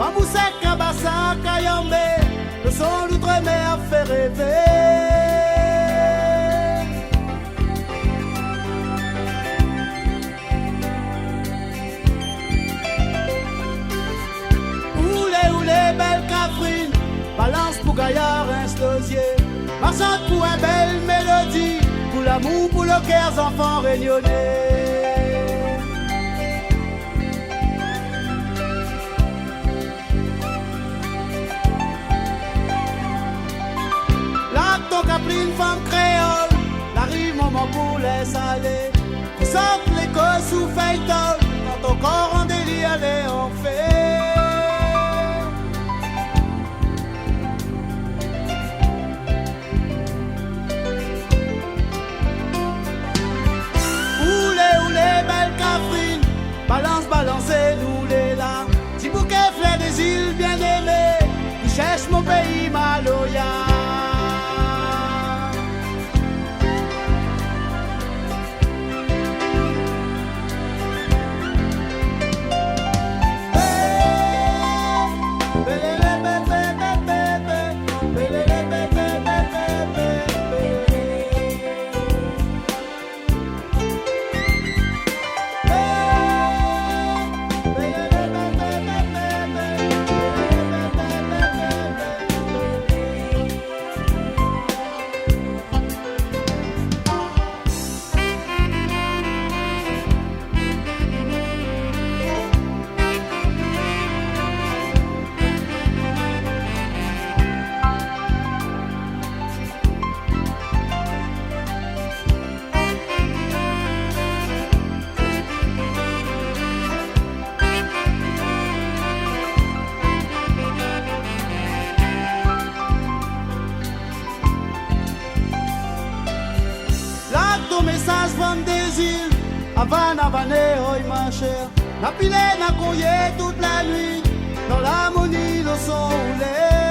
Mamoussek, Kabassa, Kayambe, le son d'outre-mer fait rêver. Oulé, belle Catherine, balance pour Gaillard, Instosier. Marchande pour une belle mélodie, pour l'amour, pour le cœur, enfants réunionnais. Capline, femme créole, la rive, moment pour les salés. Qui sortent l'école sous feuilleton, quand encore en délire, allez, on fait. Oulé, belle Catherine, balancez-nous les là. Petit bouquet, fleur des îles bien-aimées, qui cherche mon pays, Maloya. Message from des îles, Havane, oi ma chère. La pilée n'a couillé toute la nuit, dans l'harmonie, le son roulé.